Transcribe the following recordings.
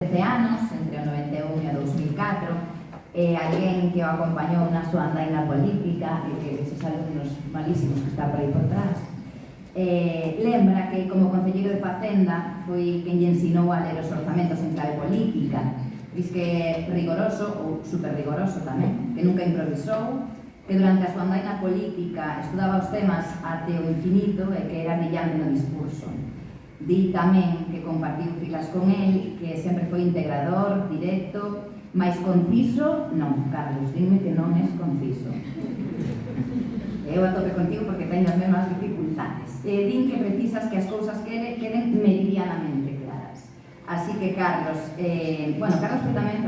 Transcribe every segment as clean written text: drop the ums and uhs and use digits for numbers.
13 anos, entre o 91 e o 2004, alguén que o acompañou na súa andaina política e que esos alumnos malísimos que está por aí por trás. Lembra que como concelleiro de Facenda foi quen lle ensinou a ler os orzamentos en clave política. Diz que é rigoroso, ou super rigoroso tamén, que nunca improvisou, que durante a súa andaina política estudaba os temas até o infinito e que era brillante no discurso. Di tamén que compartiu filas con el, que sempre foi integrador, directo, máis conciso, non, Carlos, dime que non es conciso. Eu a tope contigo porque teño as mesmas dificultades. Din que precisas que as cousas queden meridianamente claras. Así que Carlos, Carlos foi tamén,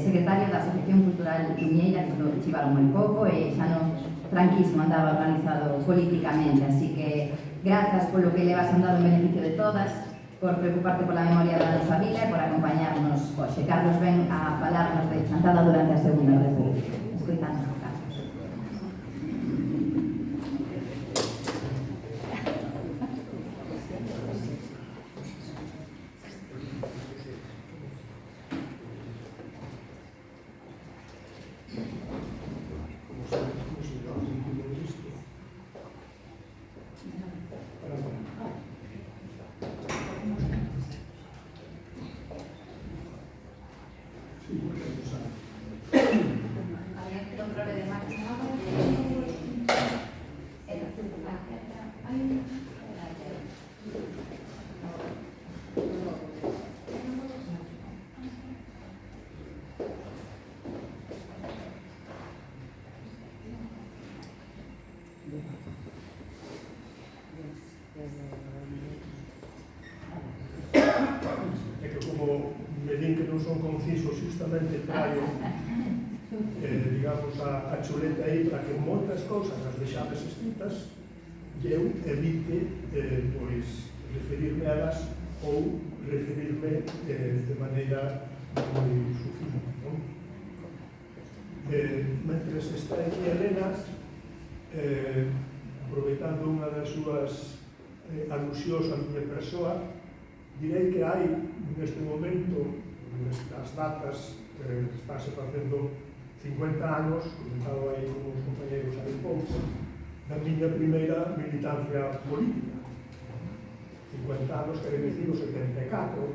secretario da Asociación Cultural Luñeira, que lo chivaron moi pouco e xa no franquismo andaba organizado políticamente, así que grazas polo que levas andado en beneficio de todas, por preocuparte pola memoria da nosa vila e por acompañarnos hoxe. Carlos ven a falarnos de Chantada durante a Segunda República. Escoitamos. É que como me din que non son conciso, justamente traio digamos a chuleta aí para que moitas cousas as deixades escritas e eu evite pois referirme a elas ou referirme de maneira moi sucinta, non? Mentres está aquí Elena, aproveitando unha das súas alusións a miña persoa, direi que hai neste momento, nestas datas, estáse facendo 50 anos, comentado aí con os compañeros hai pouco, da miña primeira militancia política. 50 anos, quere dicir o 74.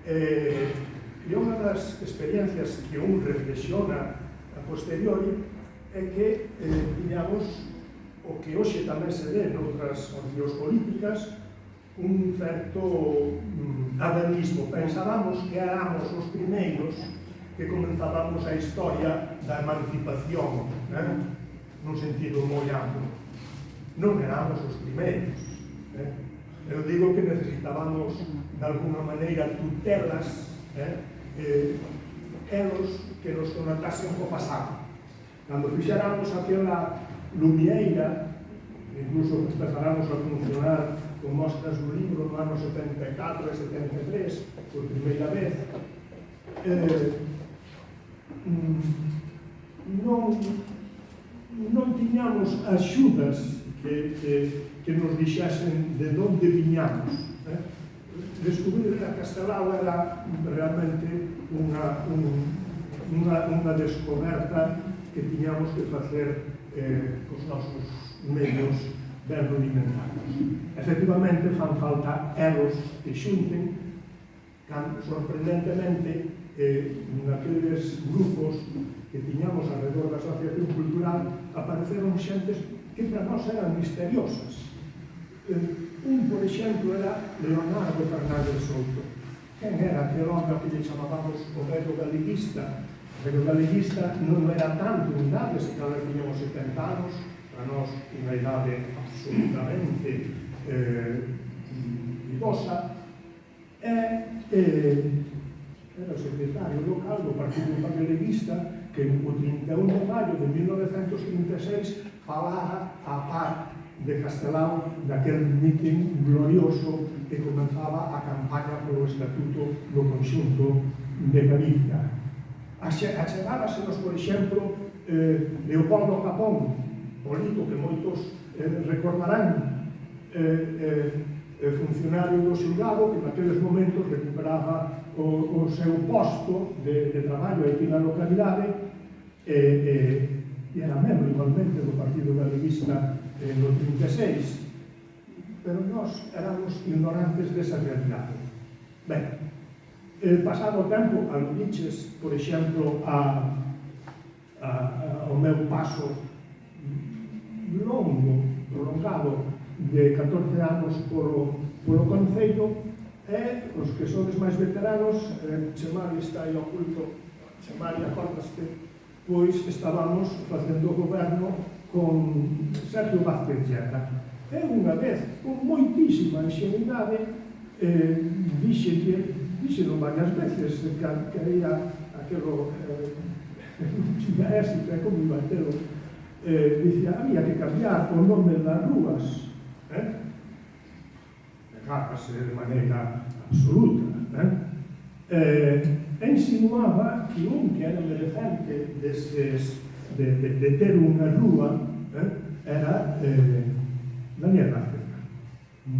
E unha das experiencias que un reflexiona a posteriori é que tiñamos o que hoxe tamén se ve noutras opcións políticas, un certo adanismo. Pensábamos que éramos os primeiros que comenzábamos a historia da emancipación, nun sentido moi amplo. Non éramos os primeiros. Eu digo que necesitábamos, de alguna maneira, tutelas, elos que nos conectasen co pasado. Cando fixéramos aquela lumieira, incluso empezáramos a funcionar con mostras do libro no ano 74 e 73, por primeira vez, non tiñamos axudas que nos dixasen de onde viñamos. Descubrir a Castelao era realmente unha descoberta que tiñamos que facer cos nosos medios ben rudimentarios. Efectivamente, fan falta elos que xunten, sorprendentemente, naqueles grupos que tiñamos alrededor da Asociación Cultural, apareceron xentes que para nós eran misteriosas. Un, por exemplo, era Leonardo Fernández Souto. Quen era aquel hombre que lle chamábamos o vello galeguista? O vello galeguista non era tanto unidade, se cada vez tiñamos 70 anos, para nós unha idade absolutamente idosa, era o secretario local do Partido Galeguista que o 31 de maio de 1936 falara a par de Castelao daquel mitin glorioso que comenzaba a campaña polo Estatuto do Conxunto de Galicia. Achegábasenos, por exemplo, Leopoldo Capón, político que moitos recordarán, funcionario do xulgado que naqueles momentos recuperaba o seu posto de traballo aquí na localidade e era membro igualmente do Partido Galeguista no 36, pero nós éramos ignorantes desa realidade. Ben, pasado o tempo, aludiches, por exemplo, ao meu paso prolongado de 14 anos polo Concello, e os que sodes máis veteranos, Chemari está aí oculto, Chemari, acordaste, pois estábamos facendo o goberno con Sergio Vázquez Llera. E unha vez, con moitísima inxenuidade, díxeno varias veces, que era aquelo non tinha éxito, é como iba a telo, dicía, había que cambiar o nome das rúas, negábase de maneira absoluta, e insinuaba que que era merecente de ter unha rúa era Daniel Vázquez Campo.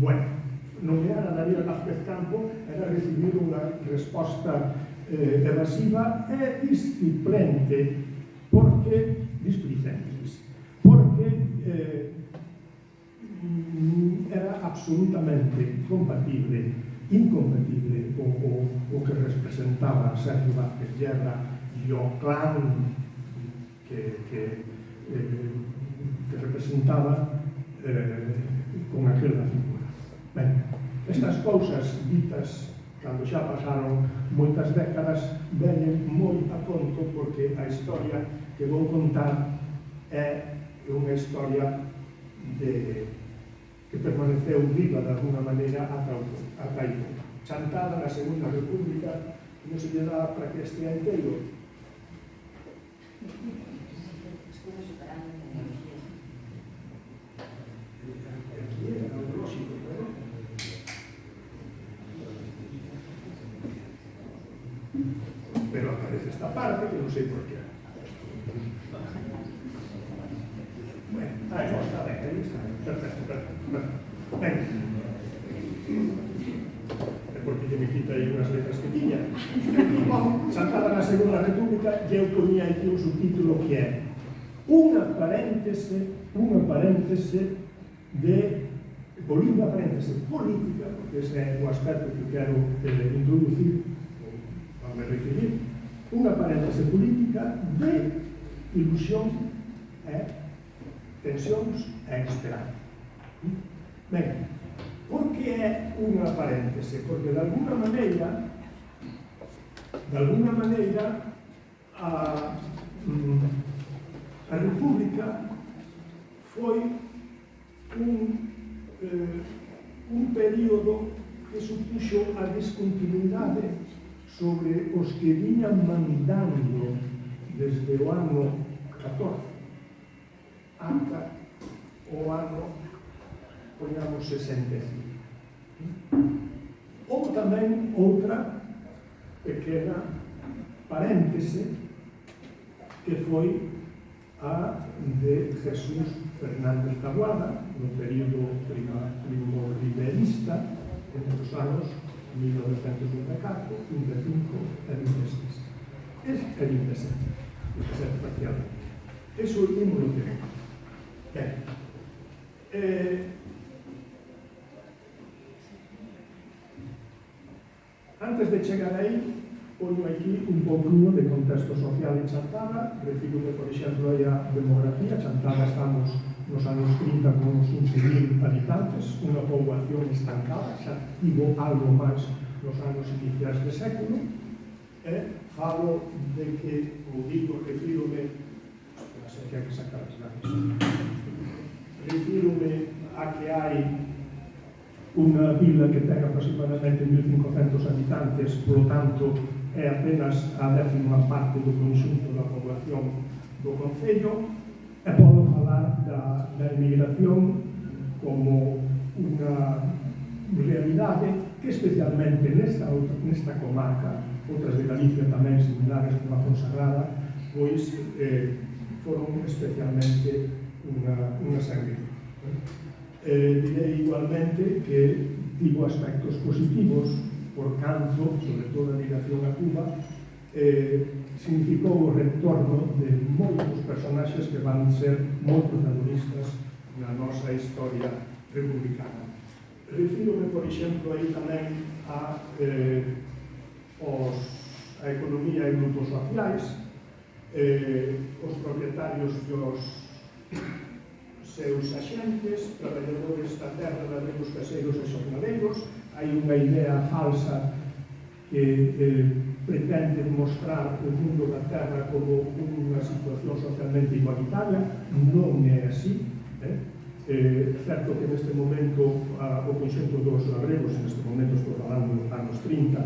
Bueno, nomear a Daniel Vázquez Campo era recibir unha resposta evasiva e displicente, porque era absolutamente incompatible o que representaba Sergio Vázquez Llera e o clan que representaba con aquela figura. Ben, estas cousas ditas cando xa pasaron moitas décadas veñen moi a conto, porque a historia que vou contar é unha historia que permaneceu viva de alguna maneira ata aí. Chantada na Segunda República, non se lle dá para que estea inteiro. Aquí era o lógico, pero aparece esta parte que non sei por qué. Bueno, está ben, aí está. Perfecto. Ben. É porque me quita aí unhas letras que tiña. Chantada na Segunda República, eu poñía aquí un subtítulo que é unha paréntese política, porque ese é o aspecto que quero introducir, ou me referir, unha paréntese política de ilusión e tensións e esperanza. Ben, por que é unha paréntese? Porque de alguna maneira a República foi un período que supuxo a descontinuidade sobre os que viñan mandando desde o ano 14 ata o ano, poñamos, 65. Ou tamén outra pequena paréntese que foi a de Jesús Fernández Taboada no período primo-riverista entre os anos 1924, 25 e 26. É 27 parcialmente. Eso é un lo que vengo. Ben, antes de chegar aí, poño aquí un pouquinho de contexto social en Chantada. Refírome, por exemplo, a demografía. Chantada estamos nos anos 30 con uns 15.000 habitantes, unha poboación estancada, xa tivo algo máis nos anos iniciais de século, e falo de que, como digo, refírome a que hai unha vila que ten aproximadamente 1.500 habitantes, polo tanto é apenas a 10ª parte do conxunto da poboación do concello, e podo falar da emigración como unha realidade que especialmente nesta comarca, outras de Galicia tamén similares como a Fonsagrada, pois foron especialmente unha sangre. Direi igualmente que tivo aspectos positivos, por canto, sobre todo a ligación a Cuba, significou o retorno de moitos personaxes que van ser moi protagonistas na nosa historia republicana. Refírome, por exemplo, aí tamén a economía e grupos sociais, os propietarios dos seus axentes, traballadores da terra, labregos, caseiros e xornaleiros. Hai unha idea falsa que pretende mostrar o mundo da terra como unha situación socialmente igualitaria. Non é así. É certo que neste momento o conxunto dos labregos, neste momento estou falando dos anos 30,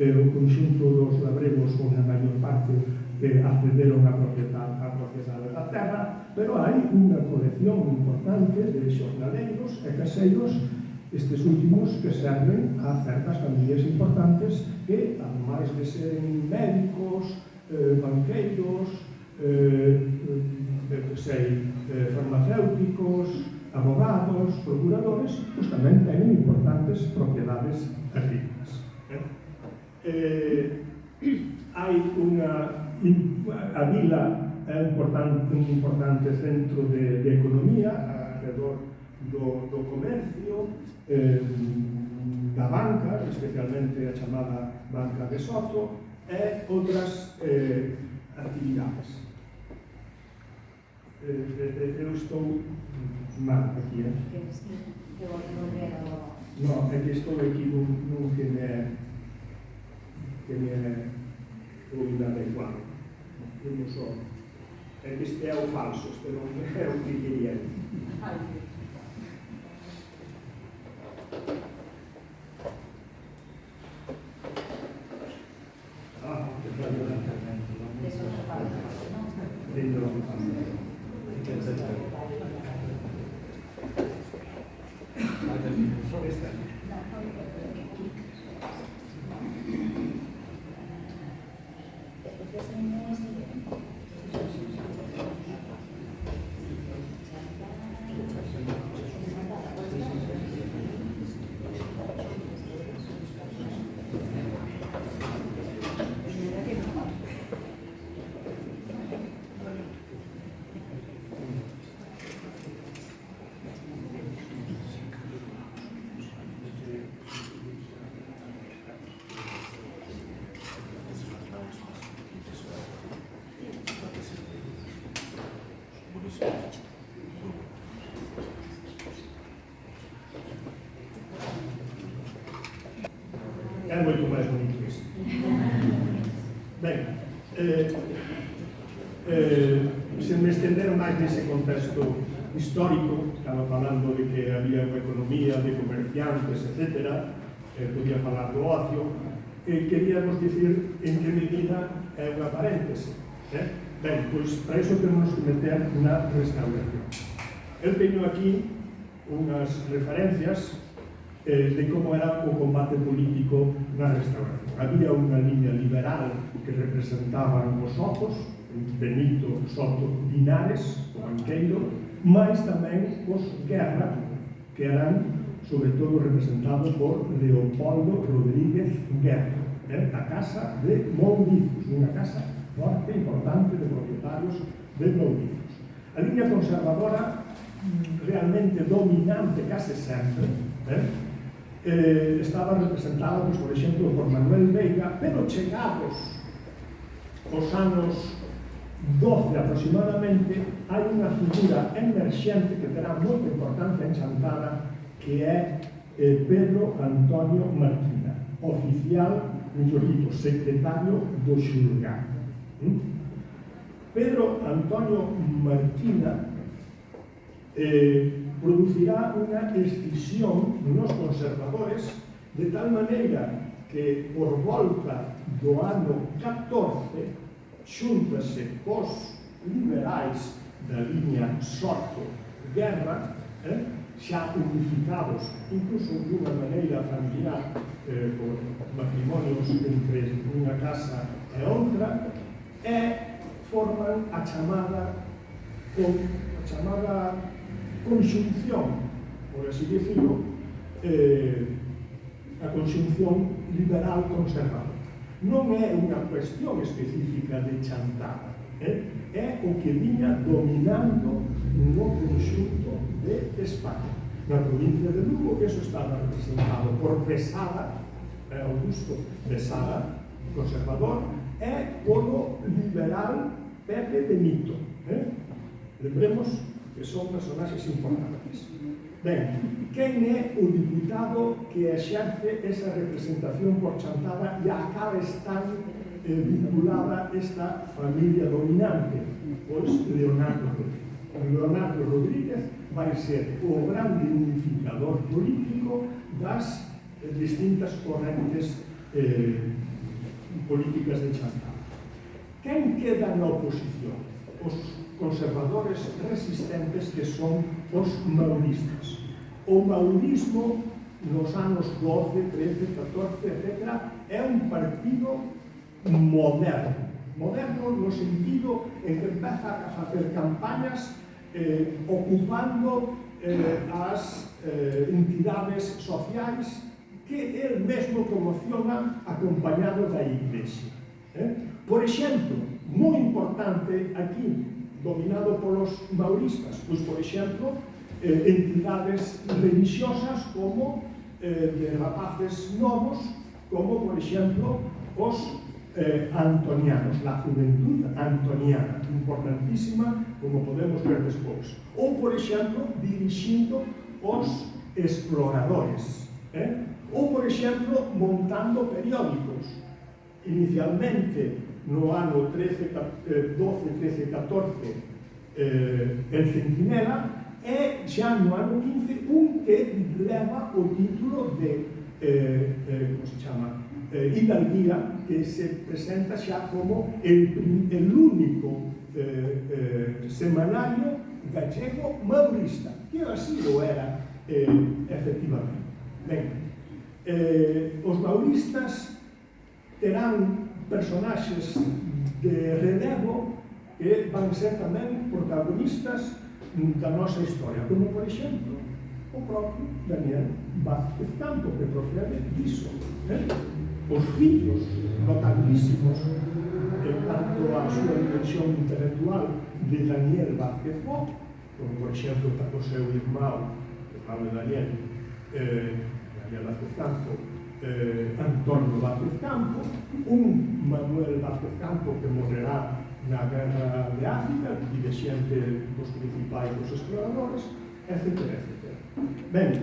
o conxunto dos labregos con a maior parte accederon a propiedade da terra, pero hai unha colección importante de xornaleiros e caseiros, estes últimos que serven a certas familias importantes que, ademais de serem médicos, banqueiros, farmacéuticos, abogados, procuradores, pues tamén teñen importantes propiedades agrícolas. Hai a vila é un importante centro de economía alrededor do comercio, da banca, especialmente a chamada Banca de Soto, e outras actividades. Eu estou mal aquí, non, é que estou aquí nun que me é o inadecuado. Non só. É que este é o falso, este non é o que quería. Que fallo da internet. Eso non falta, non? Dentro do falso. É moito máis bonito isto. Ben, se me estenderon máis nese contexto histórico, estaba falando de que había unha economía de comerciantes, etc. Podía falar do ocio, queríamos dicir en que medida é unha paréntese. Ben, pois para iso temos que meter na restauración. Eu teño aquí unhas referencias de como era o combate político na restauración. Había unha liña liberal que representaban os Sotos, Benito Soto Linares, o banqueiro, mais tamén os Guerra, que eran sobre todo representados por Leopoldo Rodríguez Guerra, da casa de Mouricios, unha casa forte, importante, de propietarios de Mouricios. A liña conservadora realmente dominante case sempre, estaba representada, pues, por exemplo, por Manuel Veiga, pero chegados os anos 12 aproximadamente, hai unha figura emerxente que terá moita importancia en Chantada, que é Pedro Antonio Martina, oficial, mellor dito, secretario do xulgado. Pedro Antonio Martina producirá unha escisión nos conservadores de tal maneira que por volta do ano 14 xúntase cos liberais da liña Soto-Guerra, xa unificados, incluso dunha maneira familiar, por matrimonios entre unha casa e outra, e forman a chamada conxunción, por así dicirlo, a conxunción liberal conservador. Non é unha cuestión específica de Chantada, é o que viña dominando no conxunto de España. Na provincia de Lugo, eso estaba representado por Besada, Augusto Besada, conservador, e polo liberal Pepe Benito. Lembremos que son personaxes importantes. Ben, quen é o diputado que exerce esa representación por Chantada e a cal está vinculada esta familia dominante? Pois Leonardo Rodríguez. Leonardo Rodríguez vai ser o grande unificador político das distintas correntes políticas de Chantada. Quen queda na oposición? Os conservadores resistentes, que son os mauristas. O maurismo nos anos 12, 13, 14, etc. é un partido moderno. Moderno no sentido en que empeza a facer campañas ocupando as entidades sociais que el mesmo promociona acompañado da Iglesia. Por exemplo, moi importante aquí, dominado polos mauristas, pois, por exemplo, entidades religiosas como de rapaces novos, como, por exemplo, os antonianos, la juventud antoniana, importantísima, como podemos ver despois. Ou, por exemplo, dirixindo os exploradores. Ou, por exemplo, montando periódicos. Inicialmente, no ano 12, 13, 14, el Centinela, e xa no ano 15 un que leva o título de como se chama? Hidalguía, que se presenta xa como el único semanario gallego maurista, que así lo era efectivamente. Ben, os mauristas terán personaxes de relevo que van ser tamén protagonistas da nosa historia, como, por exemplo, o propio Daniel Vázquez Campo, que procede disso. Os fillos notabilísimos, en tanto a súa dimensión intelectual, de Daniel Vázquez Campo, como, por exemplo, o seu irmão, o irmão de Daniel Vázquez Campo, Antonio Vázquez Campo, un Manuel Vázquez Campo que morrerá na Guerra de África, e de xente dos principais dos exploradores, etc. Ben,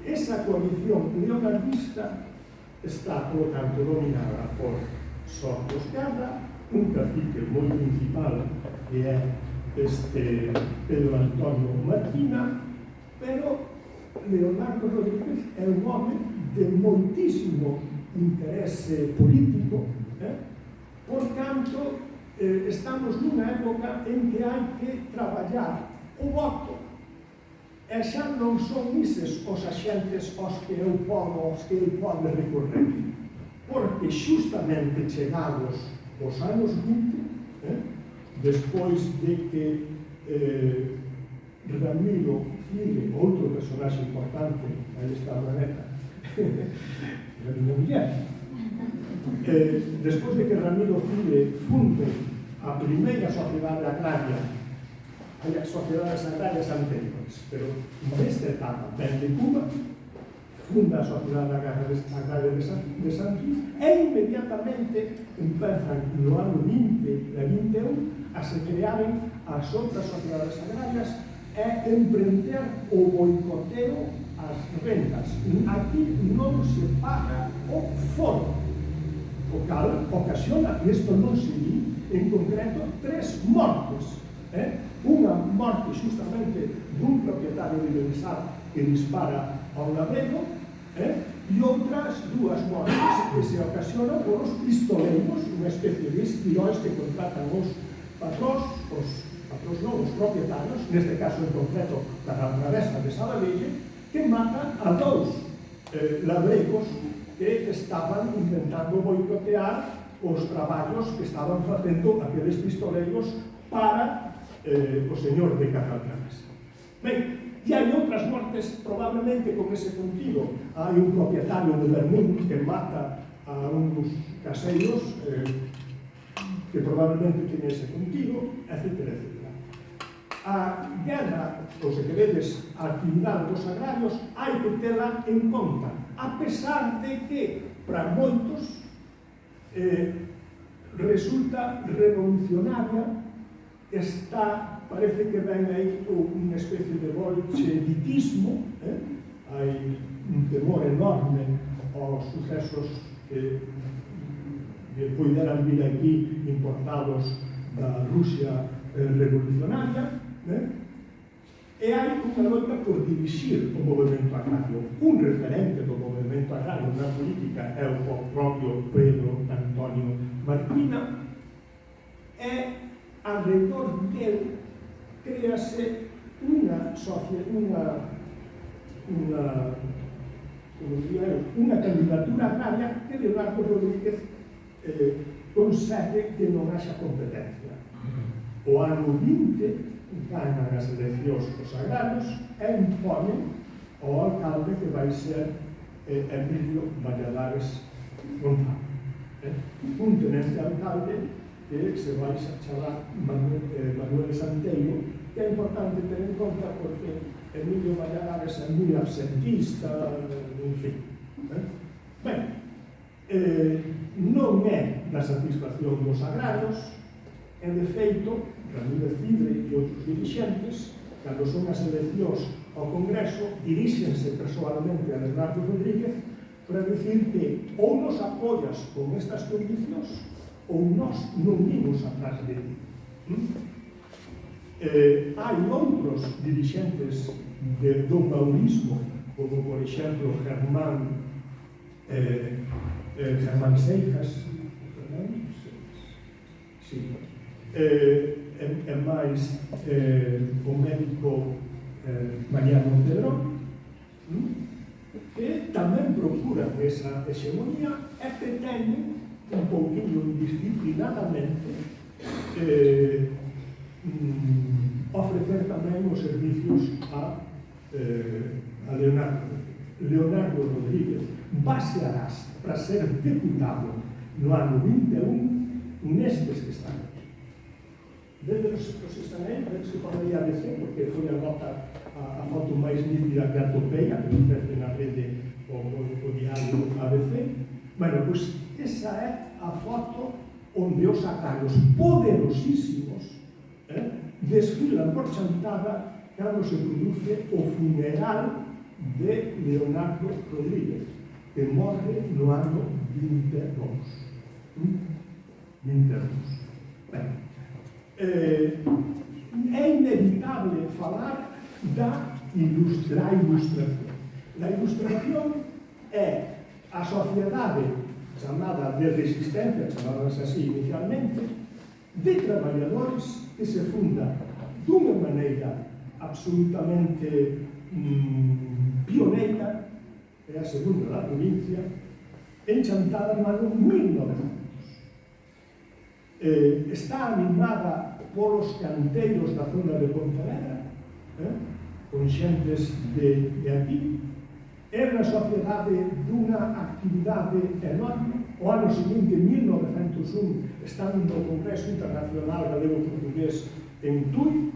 esa coalición neonazista está, por lo tanto, dominada por Sordos Guerra, un cacique moi principal, que é este Pedro Antonio Martina, pero Leonardo Rodríguez é un home de moitísimo interese político, por tanto, estamos nunha época en que hai que traballar o voto, e xa non son ises os axentes aos que eu pode recorrer, porque xustamente chegados os anos 20, despois de que Ramiro File, outro personaxe importante, aí está a Reneta, a miña muller, despois de que Ramiro File funde a primeira sociedade agraria, hai as sociedades agrarias anteriores, pero nesta etapa, ben de Cuba, funda a sociedade agraria de San Gil, e inmediatamente empezan no ano 20 e 21 a se crearen as outras sociedades agrarias e emprender o boicoteo ás rentas. Aquí non se paga o foro, o cal ocasiona, e isto non se di, en concreto, 3 mortes. Unha morte justamente dun propietario de Bensal que dispara ao navego, e outras 2 mortes que se ocasionan por os pistoleiros, unha especie de espiróis que contratan os patróns, os propietarios, neste caso en concreto da travesa de Salavelle, que matan a 2 labregos que estaban intentando boicotear os traballos que estaban facendo aqueles pistoleiros para o señor de Cajalcanas. Ben, E hai outras mortes probablemente con ese contido. Hai un propietario de Vermont que mata a un dos caseiros que probablemente tiene ese contido, etc. A guerra, ou se queredes, a actividade dos agrarios, hai que tela en conta, a pesar de que, para moitos, resulta revolucionaria, parece que ven aí unha especie de bolcheviquismo, hai un temor enorme aos sucesos que puderan vir aquí importados da Rusia revolucionaria, e hai unha loita por dirixir o movimento agrario. Un referente do movimento agrario na política é o propio Pedro Antonio Marquina, e alrededor dele créase unha candidatura agraria que Leonardo Rodríguez consegue que non haxa competencia. O ano 20 ganan as eleccións os agrarios e imponen ao alcalde que vai ser Emilio Valladares González, un tenente alcalde que se vai chamar Manuel Santeiro, que é importante ter en conta porque Emilio Valladares é moi absentista, en fin. Ben, non é da satisfacción dos agrarios, e de feito, Ramírez Cidre e outros dirixentes, cando son as eleccións ao Congreso, diríxense personalmente a Leonardo Rodríguez para dicir que ou nos apoias con estas condicións ou nós non vimos atrás de ti. Hai outros dirixentes do maurismo, como por exemplo Germán Seijas, e máis o médico Mariano Cedrón, que tamén procuran esa hegemonía e pretenden un pouquinho indisciplinadamente ofrecer tamén os servicios a Leonardo Rodríguez. Basearás para ser diputado no ano 21 nestes que están aquí. Desde os que están aí, a ver se pode ir a ABC, porque foi a foto máis nítida que atopei, a que ofrece na rede o diario ABC. Bueno, pois esa é a foto onde os agrarios poderosísimos desfilan por Chantada cando se produce o funeral de Leonardo Rodríguez, que morre no ano 22. É inevitable falar da ilustración. A ilustración é a sociedade chamada de resistencia, chamadas así inicialmente, de traballadores que se funda dunha maneira absolutamente pioneira, é a segunda da provincia, en Chantada no ano 1900. Está animada polos canteiros da zona de Pontevedra, con xentes de aquí. É unha sociedade dunha actividade enorme. O ano seguinte, en 1901, están no Congreso Internacional Galego-Portugués en Tui,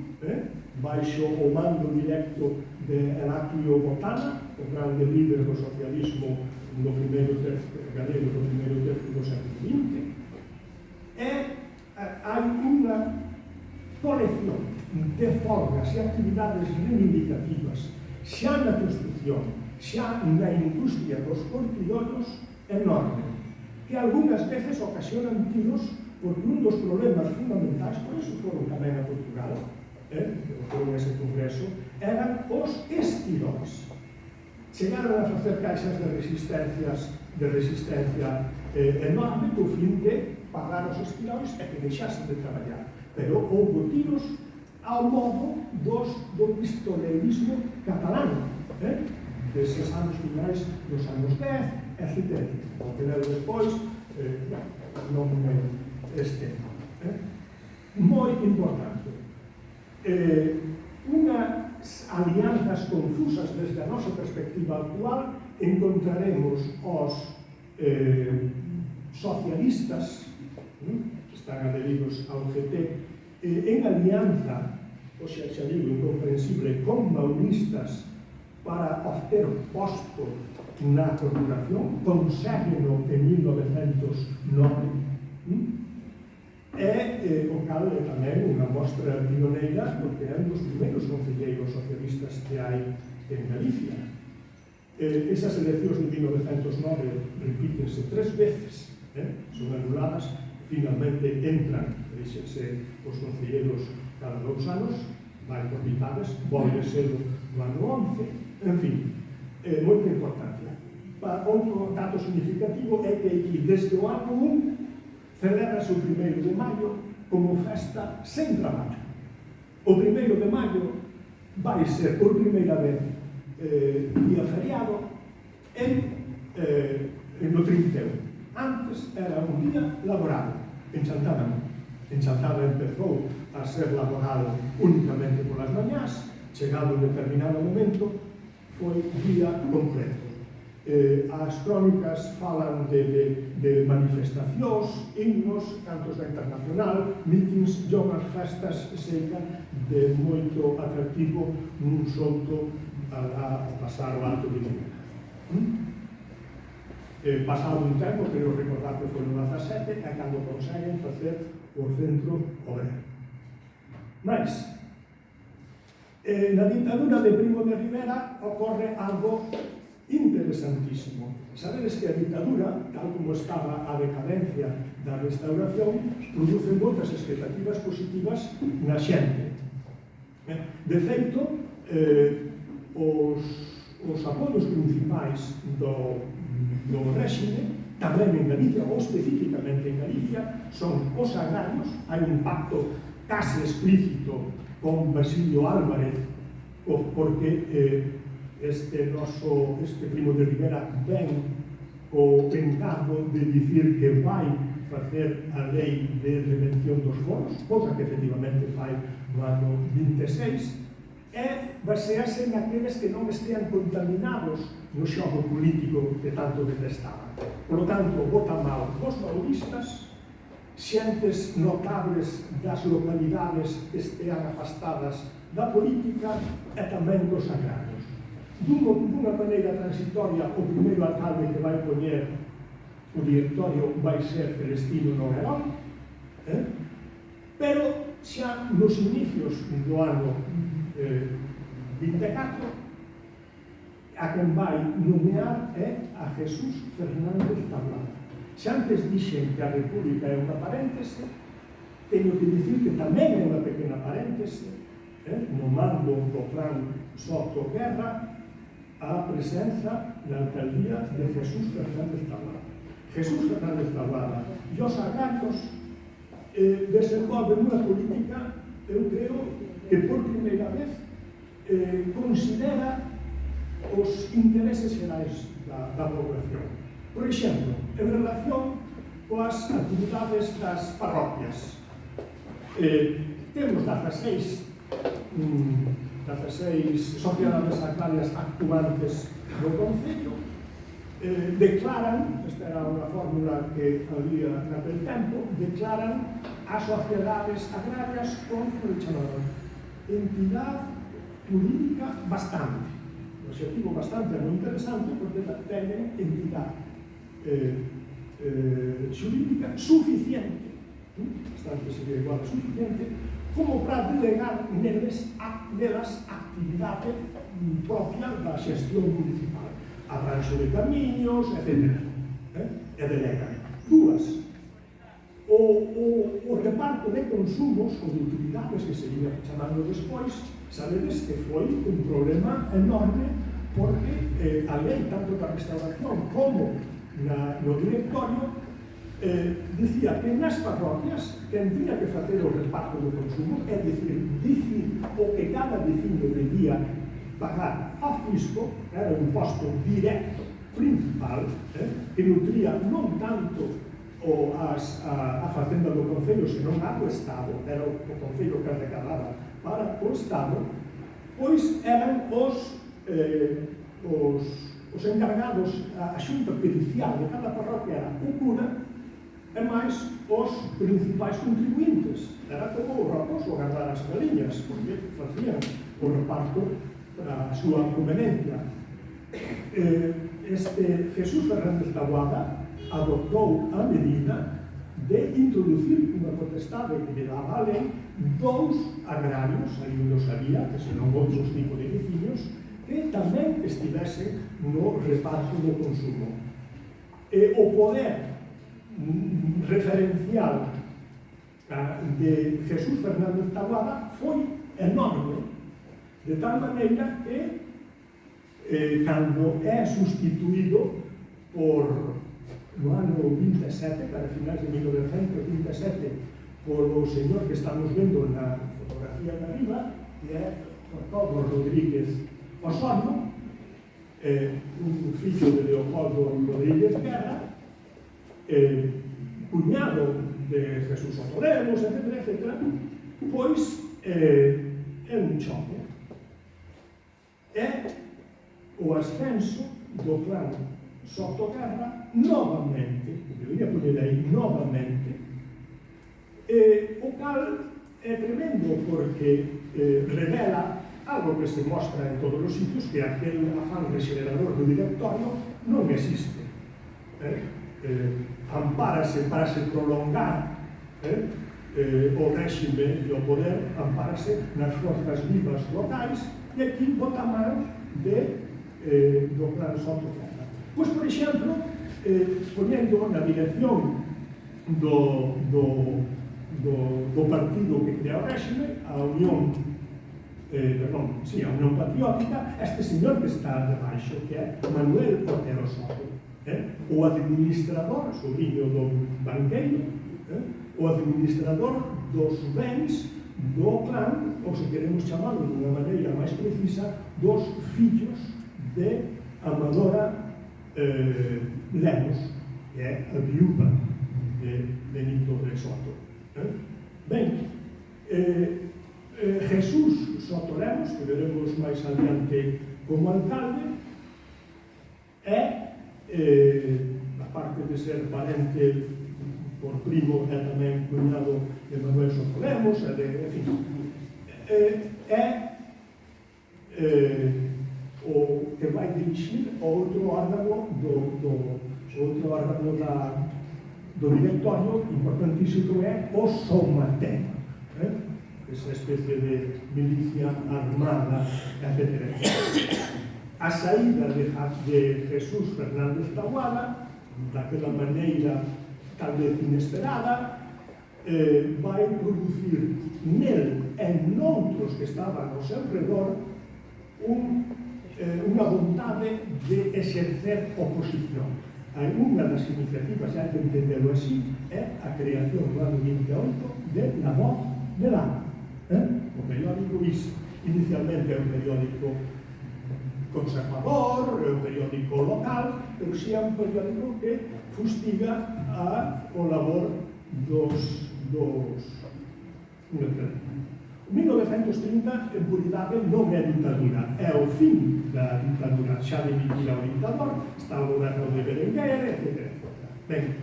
baixo o mando directo de Heraclio Botana, o grande líder do socialismo no primeiro tercio galego, no primeiro tercio do século XX. Hai unha colección de folgas e actividades reivindicativas, xa na construcción, xa na industria dos cortidollos, enorme, que algunhas veces ocasionan tiros, porque un dos problemas fundamentais, por iso foron tamén a Portugal, foron ese congreso, eran os esquiróns. Chegaron a facer caixas de resistencia enorme co fin de pagar os esquiróns e que deixasen de traballar. Pero houve tiros ao modo do pistolerismo catalán, deses anos finais dos anos 10, etc. O que deu despois, non me estendo. Moi importante. alianzas confusas desde a nosa perspectiva actual, encontraremos os socialistas, que están adheridos ao GT, en alianza, o xa digo, incomprensible, con mauristas para obter posto na corporación, consegueno en 1909, e o cal é tamén unha mostra pioneira porque é un dos primeiros concelleiros socialistas que hai en Galicia. Esas eleccións de 1909 repítense 3 veces, son anuladas, finalmente entran, díxense, os concelleiros cada 2 anos, vai por mitades, volve ser no ano 11, en fin, moita importancia. Outro dato significativo é que aquí, desde o ano 1, celebrase o 1 de maio como festa sen traballo. O 1 de maio vai ser por primeira vez día feriado no 31. Antes era un día laboral, en Chantada non. En Chantada empezou a ser laboral únicamente polas mañás, chegado un determinado momento, foi día completo. As crónicas falan de manifestacións, himnos, cantos da Internacional, mítins, jogas, festas, seica, de moito atractivo nun solto a pasar o Alto de Ribera. Pasado un tempo, quero recordar que foi no 17, é cando conseguen facer o centro obrero. Mais, na ditadura de Primo de Rivera ocorre algo interesantísimo. Sabedes que a ditadura, tal como estaba a decadencia da restauración, produce moitas expectativas positivas na xente. De feito, os apoios principais do réxime, tamén en Galicia, ou especificamente en Galicia, son os agrarios. Hai un pacto case explícito con Basilio Álvarez, porque este Primo de Rivera ven o encargo de dicir que vai facer a lei de redención dos foros, cousa que efectivamente fai no ano 26, e basearse naqueles que non estean contaminados no xogo político que tanto detestaban. Por lo tanto, vota mal os mauristas, xentes notables das localidades que estean afastadas da política e tamén dos agrarios. Dunha maneira transitoria, o primeiro alcalde que vai poñer o directorio vai ser Celestino Noguerón, pero xa nos inicios do ano 24, a quen vai nomear é a Jesús Fernández Tablada. Xa antes dixen que a República é unha paréntese, teño que dicir que tamén é unha pequena paréntese, no mando do plan Soto Guerra, a presenza na alcaldía de Jesús Fernández Tablada. Jesús Fernández Tablada e os agrarios desenvolven unha política, eu creo, que por primeira vez considera os intereses xerais da población. Por exemplo, en relación coas actividades das parroquias. Temos 16 sociedades agrarias actuantes no Concello, declaran, esta era unha fórmula que había naquele tempo, declaran as sociedades agrarias como chamaban entidade jurídica bastante. O objetivo bastante é moi interesante porque teñen entidade xurídica suficiente, bastante sería igual a suficiente, como para delegar nelas actividade propia da xestión municipal, arranxo de camiños, etc. E delegan. Dúas, o reparto de consumos ou de utilidades que se iba chamando despois, sabedes que foi un problema enorme porque a lei, tanto da restauración como no directorio, dicía que nas parroquias quen tiña que facer o reparto do consumo, é dicir o que cada veciño debía pagar ao fisco, era un imposto directo principal, que nutría non tanto a facenda do Concello, senón ao Estado, era o Concello que recadaba para o Estado. pois eran os encargados, a xunta pericial de cada parroquia era o cura e máis os principais contribuintes. Era como o raposo guardar as galiñas, porque facían o reparto para a súa conveniencia. Este Jesús Fernández Taboada adoptou a medida de introducir unha potestade que lle daba a lei dous agrarios, aí non sabía, que senón outros tipos de veciños, que tamén estivesen no reparto do consumo. O poder referencial de Jesús Fernández Taboada foi enorme, de tal maneira que cando é sustituído por no ano 27, para finais de 1927, polo señor que estamos vendo na fotografía de arriba, que é Leopoldo Rodríguez Osorio, un fillo de Leopoldo Rodríguez Guerra, cuñado de Jesús Soto Lemos, etc., pois é un choque. É o ascenso do clan Soto Guerra novamente, debería poñer aí novamente, o cal é tremendo porque revela algo que se mostra en todos os sitios, que aquel afán regenerador do directorio non existe. Ampárase para se prolongar o réxime e o poder, ampárase nas forzas vivas locais, e aquí bota mans do clan Soto Guerra. Pois, por exemplo, ponendo na dirección do partido que crea o réxime, a Unión Patriótica, este señor que está debaixo, que é Manuel Otero Soto, o administrador, sobrinho do banqueiro, o administrador dos bens do clan, ou se queremos chamalo de unha maneira máis precisa, dos fillos de Amadora Lemos, que é a viúva de Benito de Soto. Ben, Jesús Soto Lemos, que veremos máis adiante como alcalde, é, a parte de ser parente por primo, é tamén cuñado de Manuel Soto Lemos, en fin, é o que vai dirixir o outro órgano do directorio importantísimo, é o Somaten, esa especie de milicia armada, etc. A saída de Jesús Fernández Taboada, daquela maneira tal vez inesperada, vai producir nel e noutros que estaban ao seu redor unha vontade de exercer oposición. Unha das iniciativas, xa que entendelo así, é a creación no ano 28 de La Voz del Agua, o periódico IS. Inicialmente é un periódico conservador, é un periódico local, pero si é un periódico que fustiga o labor dos En 1930, en puridade, non é ditadura, é o fin da ditadura. Xa dimitira o ditador, está o goberno de Berenguer, etc. Ben,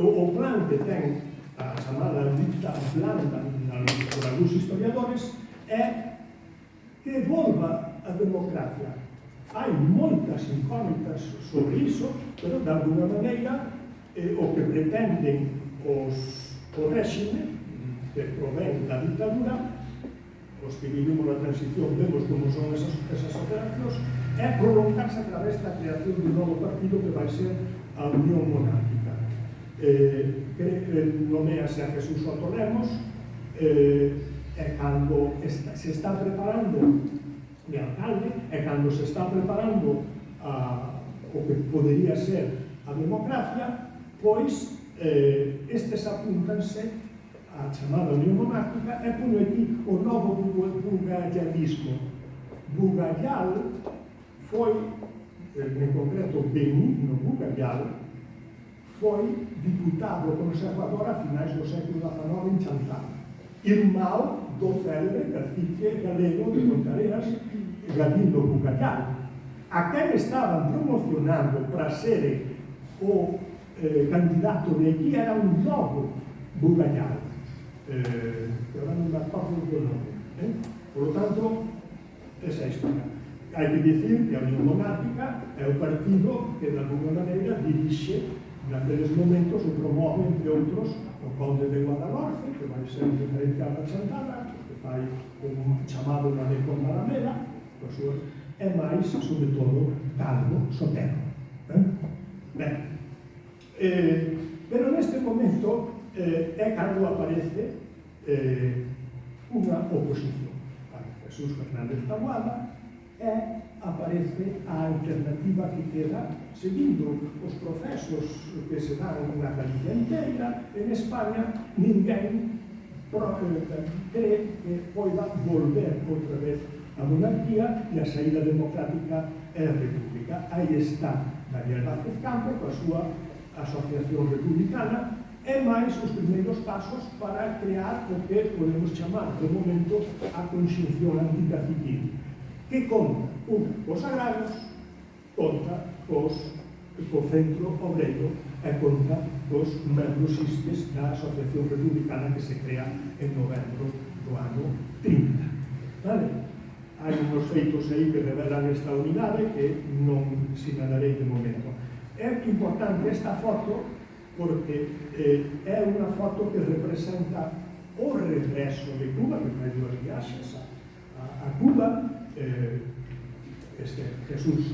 o plan que ten a chamada dicta blanda por algúns historiadores é que volva a democracia. Hai moitas incógnitas sobre iso, pero de alguna maneira o que pretenden o réxime que provén da ditadura, os que vivimos na transición vemos como son esas operacións, é prolongarse a través da creación dun novo partido que vai ser a Unión Monárquica. Nomease a Jesús Soto Lemos, e cando se está preparando de alcalde, e cando se está preparando o que podería ser a democracia, pois estes apúntanse a chamada Unión Monárquica e pone aquí o novo bugallismo. Bugallal foi, en concreto Benigno Bugallal, foi diputado conservador a finais do século XIX en Chantal, irmão do célebre cacique galego de Pontareas, Galindo Bucallal, a quen estaban promocionando para ser o candidato de aquí era un novo Bucallal, que ahora non me acordo do nome. Por lo tanto, esa é a historia. Hai que dicir que a Unión Monárquica é o partido que, de alguma maneira, dirixe naqueles momentos o promove, entre outros, o Conde de Guadalhorce, que vai ser un referencial da Chantada, que fai un chamado na de Condalamela, e máis, sobre todo, Calvo Sotero. Ben, pero neste momento é cando aparece unha oposición a Jesús Fernández Taboada e aparece a alternativa que queda seguindo os procesos que se dan na Galicia inteira. En España ninguén cree que poida volver outra vez a monarquía e a saída democrática é a república. Aí está Daniel Vázquez Campo coa súa asociación republicana e máis os primeiros pasos para crear o que podemos chamar de momento a conxunción anticaciquil, que conta, cos agrarios, conta co centro obreiro e conta cos membros istes da Asociación Republicana que se crea en novembro do ano 30. Vale? Hai uns feitos aí que revelan esta unidade que non sinalarei de momento. É importante esta foto porque é unha foto que representa o regreso de Cuba, que fai dúas viaxes a Cuba, Jesús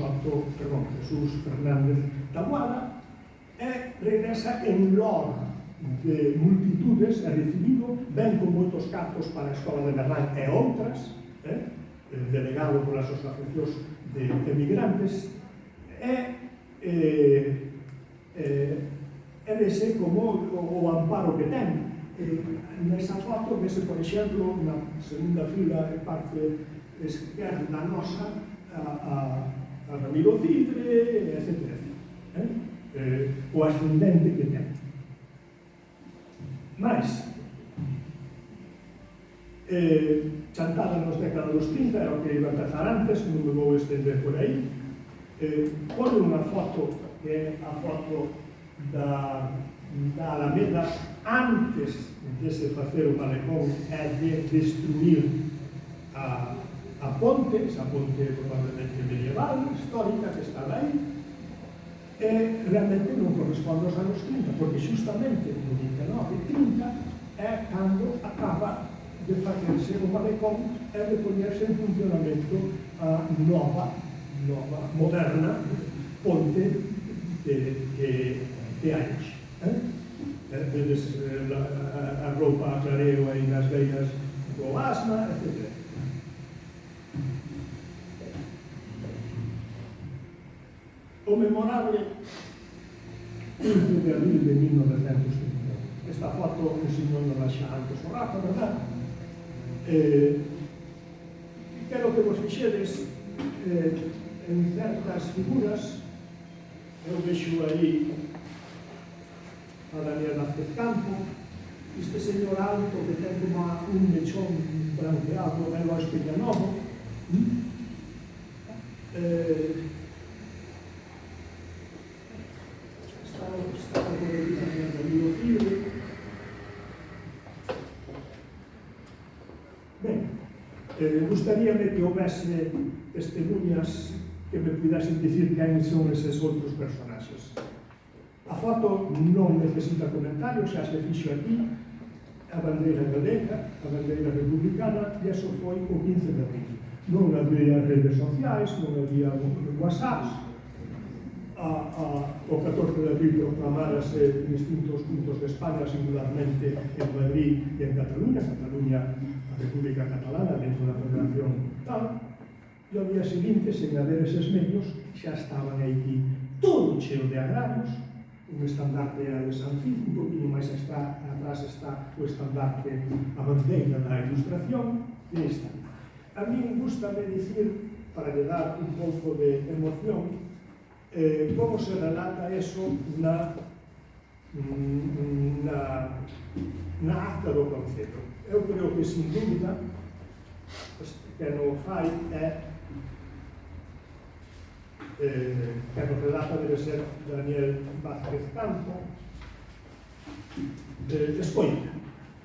Fernández Taboada, e regresa en lor de multitudes, é recibido, ben con moitos cartos para a Escola de Berlán e outras, delegado polas asociacións de emigrantes, é dese como o amparo que ten. Nesa foto, vese, por exemplo, na segunda fila, parte esquerda da nosa, a Ramiro Cidre, etc. O ascendente que ten. Mais, Chantada nos décadas dos 30, era o que iba a empezar antes, non me vou estender por aí. Pone unha foto que é a foto da Alameda antes de se facer o malecón e de destruir a ponte, esa ponte probablemente medieval, histórica, que estaba aí, e realmente non corresponde aos anos 30, porque justamente no 29 e 30 é cando acaba de facerse o malecón e de poñerse en funcionamento a nova, moderna ponte que hai hoxe. Vedes a roupa a clareo aí nas veias do asma, etc. O memorable 15 de abril de 1930. Esta foto enseñou-nos xa antes o Rafa, verdad? Quero que vos fixedes en certas figuras. Eu vexo aí a Daniel Vázquez Campo, este señor alto que ten como un mechón branqueado, velo a Espellanovo, está por aquí tamén o Ramiro Cidre. Ben, gustaríame que houvese testemunhas que me puidasen dicir quen son eses outros personaxes. A foto non necesita comentarios, xa se fixo aquí, a bandeira galega, a bandeira republicana, e eso foi o 15 de abril. Non había redes sociais, non había whatsapps. O 14 de abril proclamárase en distintos puntos de España, singularmente en Madrid e en Cataluña, a República Catalana, dentro da Federación tal. E ao día seguinte, sen haber eses medios, xa estaban aquí todo cheo de agrarios, un estandarte de San Cid, un poquinho máis atrás está o estandarte, a bandeira da Ilustración, e está. A mí gustame dicir, para lle dar un pouco de emoción, como se relata eso na acta do Concello. eu creo que, sin dúbida, que no fai que no relata debe ser Daniel Vázquez Campo, escoita,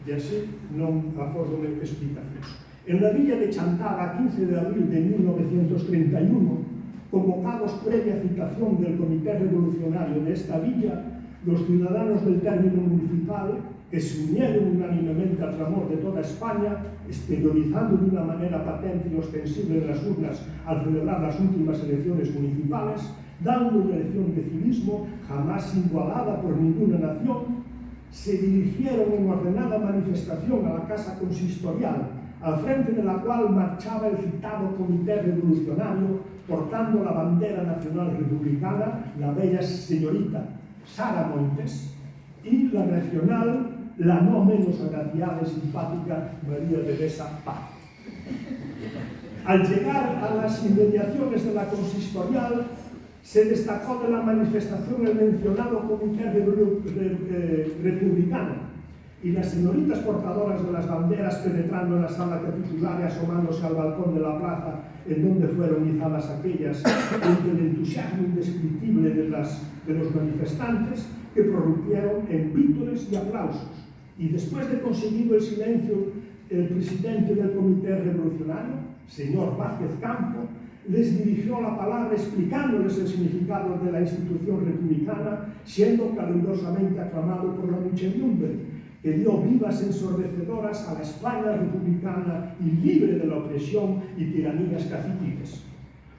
e así non afordo de explicacións. En la villa de Chantada, 15 de abril de 1931, convocados previa citación del Comité Revolucionario de esta villa, los ciudadanos del término municipal, que se unieron unánimemente al clamor de toda España, exteriorizando de una manera patente y ostensible en las urnas al celebrar las últimas elecciones municipales, dando una lección de civismo jamás igualada por ninguna nación, se dirigieron en ordenada manifestación a la Casa Consistorial, al frente de la cual marchaba el citado Comité Revolucionario, portando la bandera nacional republicana, la bella señorita Sara Montes, y la regional, la no menos agraciada y simpática María Teresa Paz. Al llegar a las inmediaciones de la Consistorial, se destacó de la manifestación el mencionado Comité Republicano, y las señoritas portadoras de las banderas penetrando en la sala capitular y asomándose al balcón de la plaza en donde fueron izadas aquellas, entre el entusiasmo indescriptible de los manifestantes, que prorrumpieron en vítores y aplausos. Y después de conseguido el silencio, el presidente del Comité Revolucionario, señor Vázquez Campo, les dirigió la palabra explicándoles el significado de la institución republicana, siendo calurosamente aclamado por la muchedumbre, que dio vivas ensordecedoras a la España republicana y libre de la opresión y tiranías caciquiles.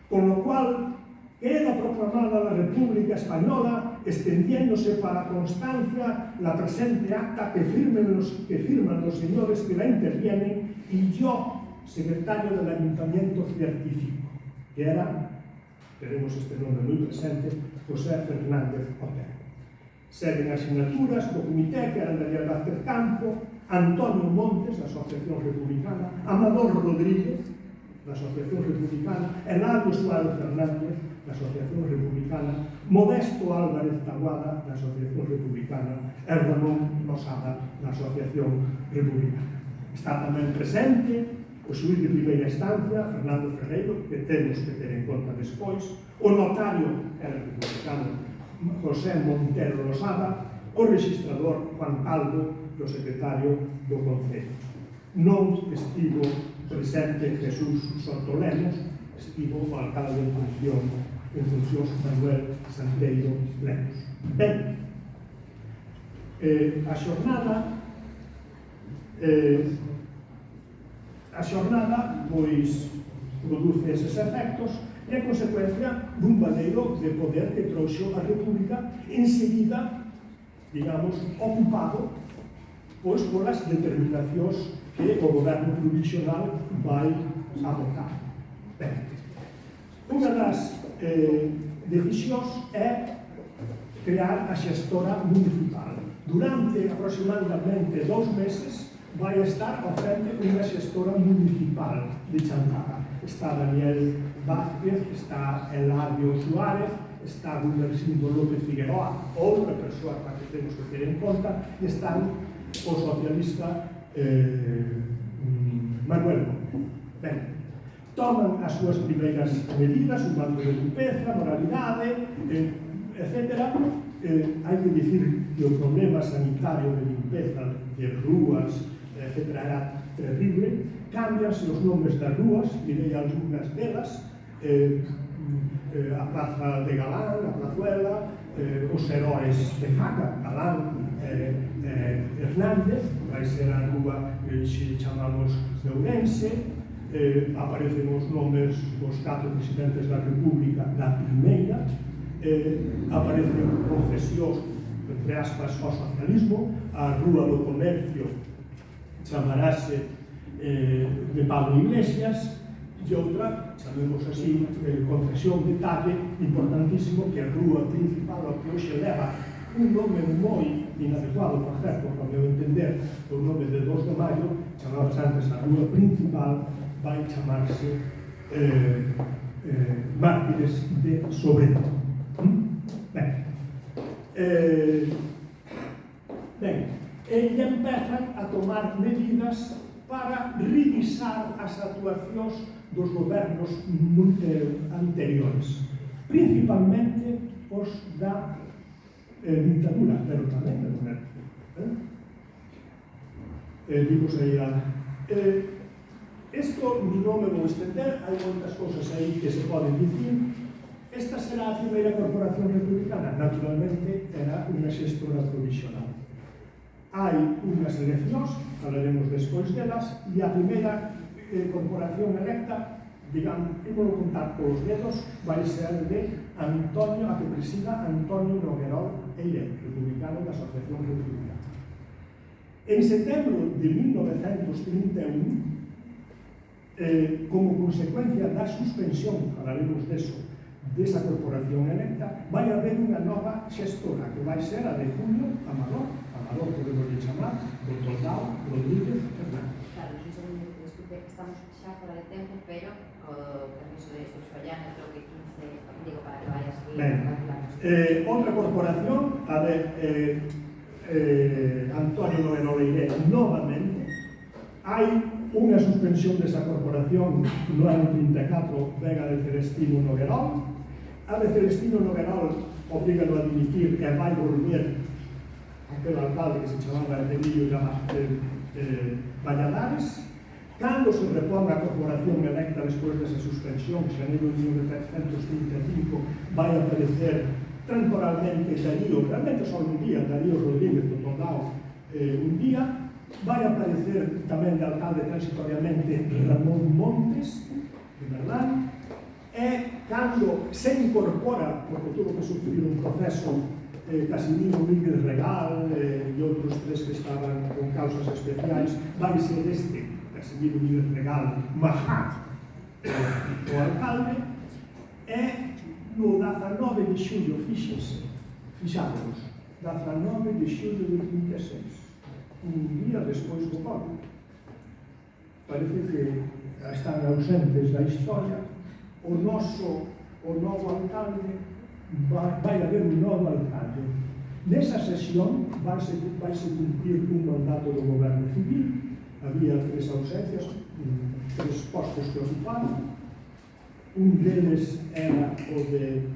Con lo cual, queda proclamada la República Española, extendiéndose para constancia la presente acta que firman los señores que la intervienen, y yo, secretario del Ayuntamiento, certifico, que era, tenemos este nombre muy presente, José Fernández Otero. Seguen asignaturas do comité, que eran Daniel Vázquez Campo, Antonio Montes, da Asociación Republicana, Amador Rodríguez, da Asociación Republicana, Eladio Suárez Fernández, da Asociación Republicana, Modesto Álvarez Taboada, da Asociación Republicana, e Ramón Losada, da Asociación Republicana. Está tamén presente o xuíz de primeira instancia, Fernando Ferreiro, que temos que ter en conta despois, o notario, era republicano, José Montero Losada, o registrador Juan Calvo, o secretario do Concello. Non estivo presente Jesús Soto Lemos, estivo o alcalde en función Manuel Santeiro Lemos. Ben, a xornada pois produce eses efectos e a consecuencia dun vadeiro de poder que trouxo a República enseguida, digamos, ocupado pois polas determinacións que o goberno provisional vai abocar. Ben, unha das decisións é crear a xestora municipal. Durante aproximadamente 2 meses vai estar ao frente unha xestora municipal de Chantada. Está Daniel Vázquez, está Eladio Suárez, está Gumersindo López Figueroa, outra persoa que temos que ter en conta, e están o socialista Manuel Montes. Ben, toman as súas primeiras medidas, un manto de limpeza, moralidade, etc. Hai que dicir que o problema sanitario de limpeza de rúas, etc., era terrible. Cambianse os nomes das rúas, direi algunhas delas, a Plaza de Galán, a Plazuela, os heróis de Faca, Galán, Hernández, vai ser a rúa que chamamos de Ourense. Aparecen os nomes dos 4 presidentes da República da primeira, aparecen concesións, entre aspas, ao socialismo. A Rúa do Comercio chamarase de Pablo Iglesias, e outra, chamemos así, concesión de talle importantísimo, que a rúa principal, ao que hoxe leva un nome moi inadecuado, por certo, para meu entender, o nome de 2 de maio, chamabas antes a rúa principal, vai chamarse Mártires de Sobredo. Ben, e empezan a tomar medidas para revisar as actuacións dos gobernos anteriores, principalmente os da dictadura, pero tamén da monarquía. Vimos aí isto non me vou estender, hai moitas cousas aí que se poden dicir. Esta será a primeira corporación republicana, naturalmente era unha xestora provisional. Hai unhas eleccións, falaremos despois delas, e a primeira corporación electa, digamos, ímolo contar polos dedos, vai ser de Antonio, a que presida Antonio Noguerol Eire, republicano da Asociación Republicana. En setembro de 1931, como consecuencia da suspensión, falaremos deso, desa corporación electa, vai haber unha nova xestora, que vai ser a de Julio Amador, podemos chamar, do Toldao Rodríguez Fernández. Claro, disculpe, estamos xa fora de tempo, pero o permiso de Xollana, creo que 15, digo, para que vayas bien. Outra corporación, a de Antonio Noguerol Eire, novamente. Hai unha suspensión desa corporación no ano 34, vega de Celestino Noguerol. A de Celestino Noguerol obrigado a dimitir e vai volver aquel alcalde que se chamaba Emilio Valladares. Cando se repón a corporación electa despois desa suspensión, xaneiro de 1935, vai aparecer temporalmente Darío, realmente só un día, Darío Rodríguez do Toldao, un día. Vai aparecer tamén de alcalde transitoriamente Ramón Montes, de Merlán, e cando se incorpora, porque tuvo que sufrir un proceso, Casimiro Miguel Regal e outros tres que estaban con causas especiais, vai ser este, Casimiro Miguel Regal, Majá, o alcalde, e no 19 de xullo, fixámonos, 19 de xullo de 36, un día despois do Covid. Parece que están ausentes da historia. O novo alcalde, vai haber un novo alcalde. Nesa sesión vai-se cumprir un mandato do goberno civil. Había 3 ausencias, 3 postos que ocuparon. Un deles era o de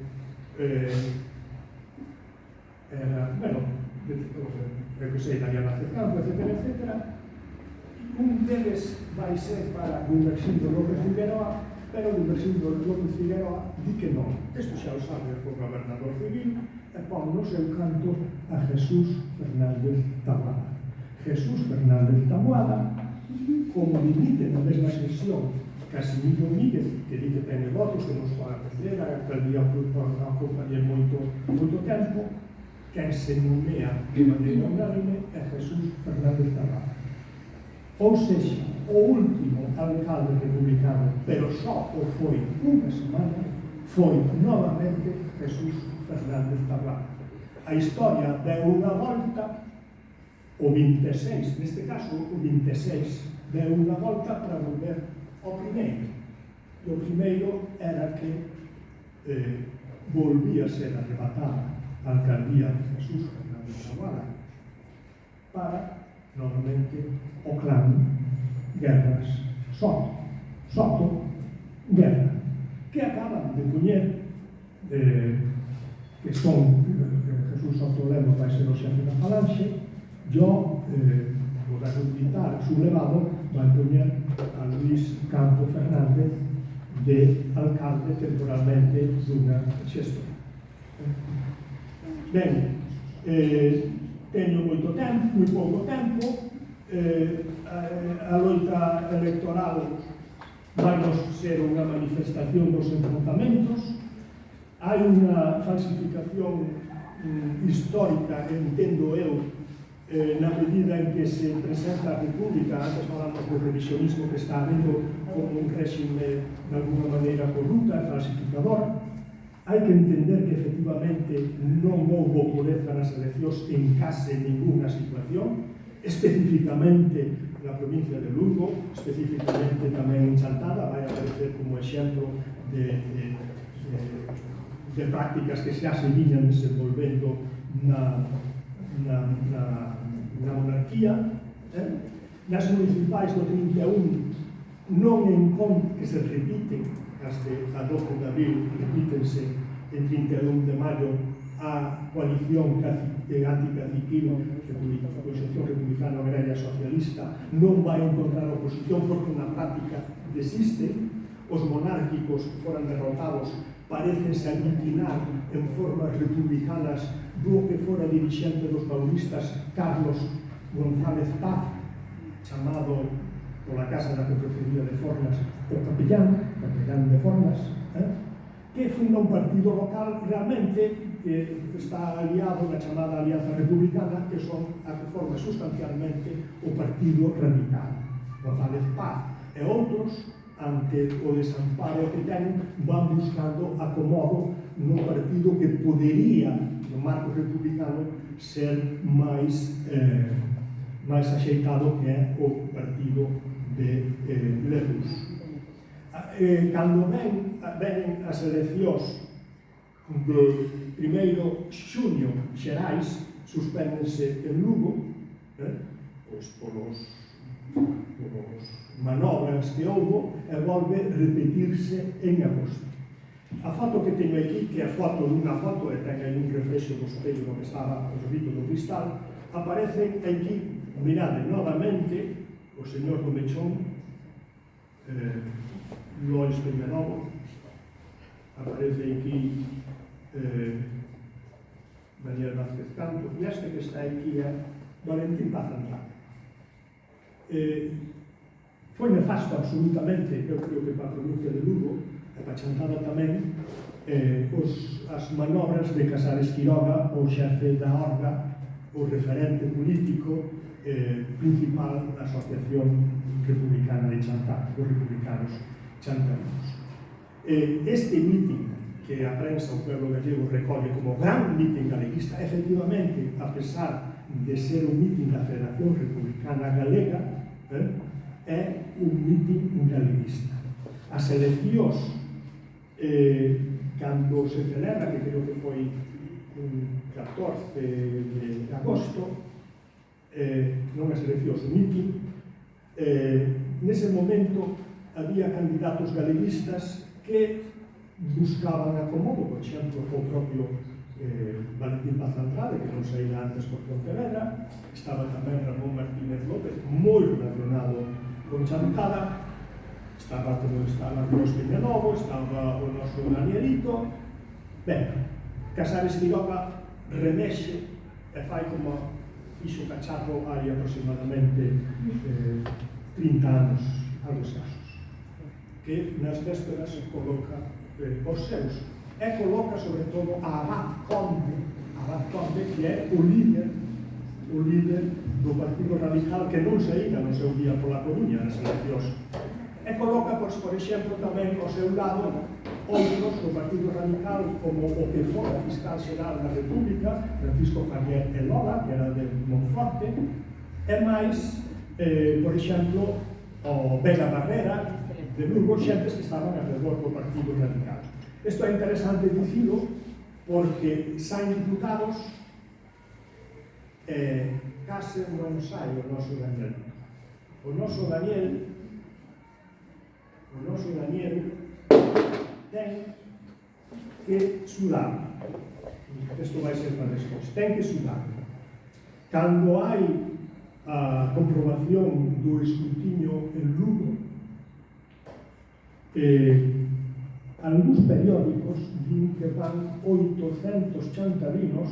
Daniela Cecampo, etc. Un deles vai ser para Gumersindo López Figueroa, pero Gumersindo López Figueroa di que non. Isto xa o sabe o gobernador civil, e pon no seu canto a Jesús Fernández Taboada. Jesús Fernández Taboada, como dimite na mesma sesión Casimiro Míguez, que di que ten votos, que nos pode aprender, a alcaldía acompañar moito tempo, quen se nomea de maneira unánime é Jesús Fernández Taboada. Ou seja, o último alcalde republicano, pero só o foi unha semana, foi novamente Jesús Fernández Taboada. A historia deu unha volta, o 26, neste caso o 26, deu unha volta para volver ao primeiro. E o primeiro era que volvía a ser arrebatada a alcaldía de Jesús Fernández Taboada para, novamente, o clan Guerras Soto Guerra, que acaban de poñer que son Jesús Soto Lemos vai ser o xefe da falanxe, o goberno militar sublevado vai poñer a Luis Campo Fernández de alcalde temporalmente dunha xestora. Ben, teño moito tempo, moi pouco tempo. A loita electoral vai ser unha manifestación dos enfrontamentos. Hai unha falsificación histórica, entendo eu, na medida en que se presenta a República. Antes falamos do revisionismo que está habendo como un réxime de alguna maneira corrupta e falsificador. Hai que entender que efectivamente non houbo pureza nas eleccións en case ninguna situación, especificamente na provincia de Lugo, especificamente tamén en Chantada, vai aparecer como exemplo de prácticas que xa se viñan desenvolvendo na monarquía autarquía, nas municipais do 31 non encontro que se repiten as de a 12 de abril, repítense en 31 de maio a coalición anticaciquil, Conxunción Republicana Agraria Socialista, non vai encontrar oposición porque na práctica desiste. Os monárquicos que foran derrotados parecense aglutinar en formas republicanas do que fora dirixente dos paulistas Carlos González Paz, chamado pola Casa da Concejalía de Fornas o capellán de Fornas, que funda un partido local realmente que está aliado na chamada Alianza Republicana, que son a que forma sustancialmente o Partido Radical. González Paz e outros, ante o desamparo que ten, van buscando acomodo no partido que podería, no marco republicano, ser máis axeitado, que é o partido de Lerroux. Cando venen as eleccións de 1º xuño xerais, suspéndense en Lugo, pois polos manobras que houbo, e volve repetirse en agosto. A foto que teño aquí, que é a foto dunha foto, e ten aí un reflexo do espello no que estaba o sorrito do cristal, aparecen aquí, mirade, novamente, o señor do Mechón, Lois Peñalobo, aparece aquí Daniel Vázquez Campos, e este que está aquí é Valentín Paz Andrade. Foi nefasto absolutamente, eu creo que para a provincia de Lugo, e para Chantada tamén, as manobras de Casares Quiroga, o xefe da Orga, o referente político principal da Asociación Republicana de Chantada, os republicanos chantadinos. Este míting que a prensa, o pueblo gallego, recolle como gran míting galeguista, efectivamente, a pesar de ser un míting da Federación Republicana Galega, é un míting galeguista. As eleccións, cando se celebra, que creo que foi un 14 de agosto, non as eleccións, o míting, nese momento había candidatos galeguistas que buscaban acomodo, por exemplo, o propio Valentín Paz Andrade, que non saíra antes por Pontevedra, estaba tamén Ramón Martínez López, moi relacionado con Chantada, estaba Luis Peñalobo, estaba o noso Danielito. Ben, Casares Quiroga remexe e fai como fixo Cacharro hai aproximadamente 30 anos, algo escasos, que nas vésperas coloca os seus, e coloca sobre todo a Abad Conde, que é o líder do Partido Radical, que non saíra no seu día pola Coruña nas eleccións, e coloca, por exemplo, tamén ao seu lado outros do Partido Radical, como o que fora fiscal xeral da República, Francisco Javier Elola, que era de Monforte, e máis, por exemplo, o Vega Barrera de Lugo, xentes que estaban alrededor do Partido Radical. Isto é interesante dicilo porque saen diputados e case non sai o noso Daniel. O noso Daniel ten que sudar. Isto vai ser para despois. Ten que sudar. Cando hai a comprobación do escrutinio en Lugo, algúns periódicos din que van 800 chantavinos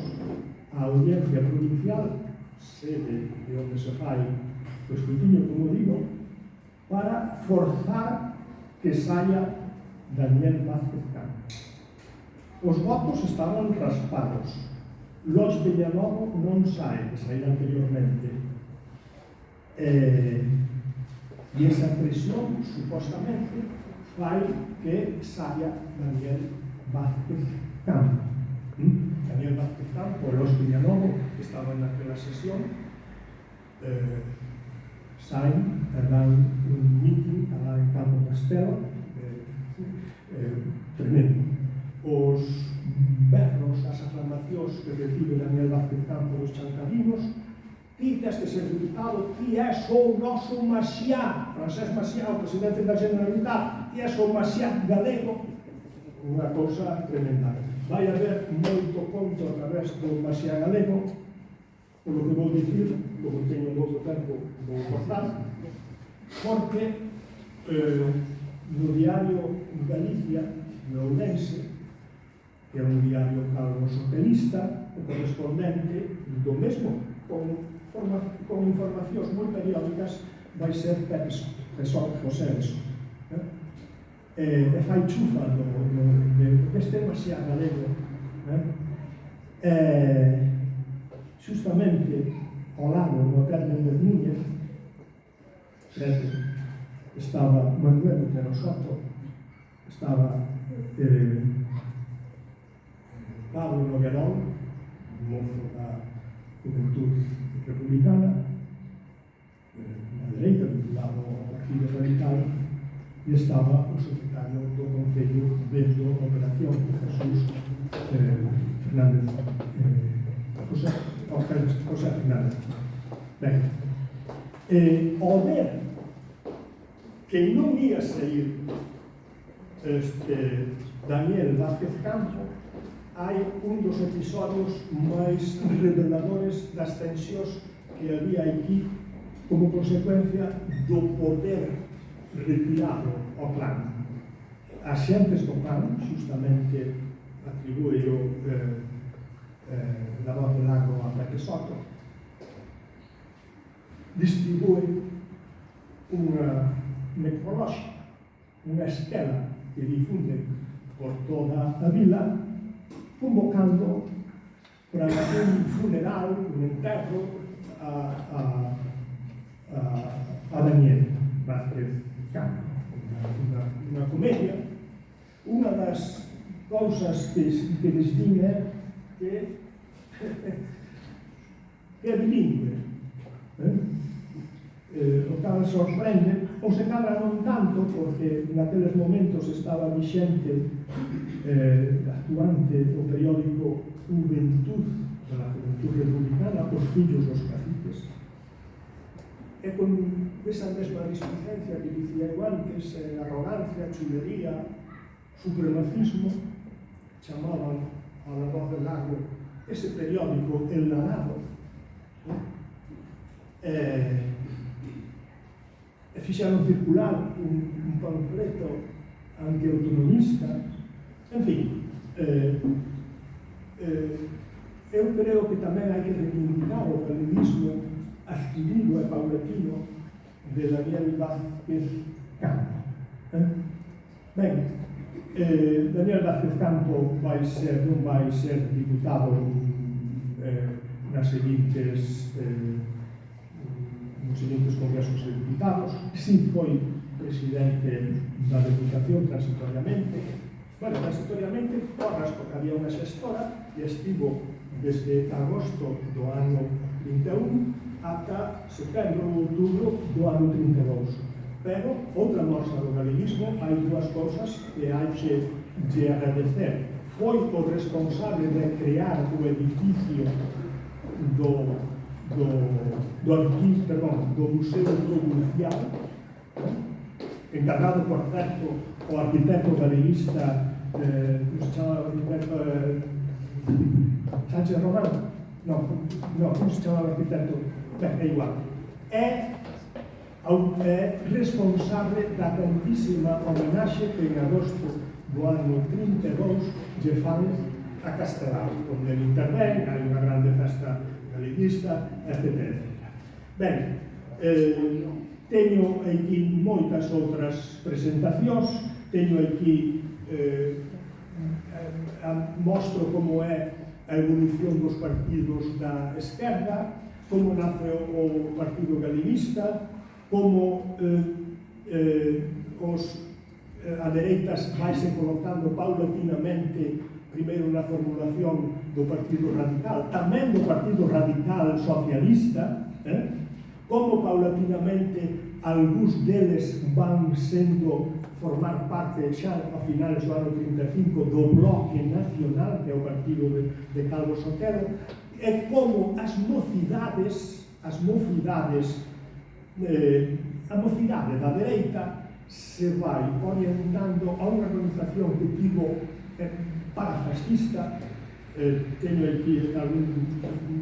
á audiencia provincial, sede de onde se fai o escrutinio, como digo, para forzar que saia Daniel Vázquez Campos. Os votos estaban raspados. Lois Peñalobo non sae, que saíra anteriormente. E esa presión, supostamente, fai que saia Daniel Vázquez Campos. Daniel Vázquez Campos e Lois Peñalobo, que estaban naquela sesión, saen e dan un míting alá en Campo Castelo, tremendo. Os berros, as aclamacións que recibe Daniel Vázquez Campos dos chantavinos, ti tes que ser diputado, ti és o noso Maciá, Francesc Maciá, o presidente da Generalitat, ti és o Maciá galego, unha cousa tremenda. Vai haber moito conto a través do Maciá galego, polo que vou dicir, como teño moito tempo, vou cortar, porque no diario Galicia, no Ourense, que é un diario calvo-sopelista, o correspondente do mesmo, con informacións moi periódicas, vai ser Pepe Soto, José de Soto. E fai chufa deste Maciá galego. Justamente ao lado, no Carmen de Núñez, estaba Manuel Otero Soto, estaba Pablo Noguerol, mozo da Juventud Republicana, na dereita, vinculado ao Partido Radical, e estaba o secretario do Concello dentro da operación, Jesús Fernández, José Fernández. Ben, ao ver que non ia sair Daniel Vázquez Campo, hai un dos episodios máis reveladores das tensións que había aquí como consecuencia do poder retirado ao clan. As xentes do clan, justamente atribúe o la voz de Lago a Pepe Soto, distribúe unha necrolóxica, unha esquela que difunde por toda a vila, convocando para un funeral, un enterro a Daniel Vázquez Campo, unha comedia. Unha das cousas que les din é que é bilingüe, o tal sorprende, ou se cadra non tanto, porque naqueles momentos estaba vixente actuante o periódico Juventud, da Juventud Republicana, os fillos dos caciques, e con esa mesma displicencia que dicía eu antes, arrogancia, chulería, supremacismo, chamaban a La Voz del Lago ese periódico enladado, e fixeron circular un panfleto antiautonomista. En fin, eu creo que tamén hai que reivindicar o galeguismo adquirido e paulatino de Daniel Vázquez Campo. Ben, Daniel Vázquez Campo non vai ser diputado nos seguintes congresos de diputados. Si foi presidente da Deputación transitoriamente, porras, porque había unha xestora e estivo desde agosto do ano 31 ata setembro ou outubro do ano 32. Pero, outra mostra do galeguismo, hai dúas cousas que hai que lle agradecer. Foi o responsable de crear o edificio do Museo Provincial, encargado, por certo, o arquitecto galeguista, como se chama o arquitecto Sánchez Román? Non, como se chama o arquitecto? Ben, é igual. É responsable da tantísima homenaxe que en agosto do ano 32 lle fan a Castelao, onde ele intervén, hai unha grande festa galeguista, etc. Ben, teño aquí moitas outras presentacións, teño aquí mostro como é a evolución dos partidos da esquerda, como nace o Partido Galeguista, como a dereitas vaise colocando paulatinamente, primeiro na formulación do Partido Radical, tamén do Partido Radical Socialista, como paulatinamente algúns deles van sendo formar parte xa a finales do ano 35 do Bloque Nacional, que é o partido de Calvo Sotelo, e como as mocidades as mocidades, a mocidade da dereita se vai orientando a unha organización que tivo parafascista. Teño aquí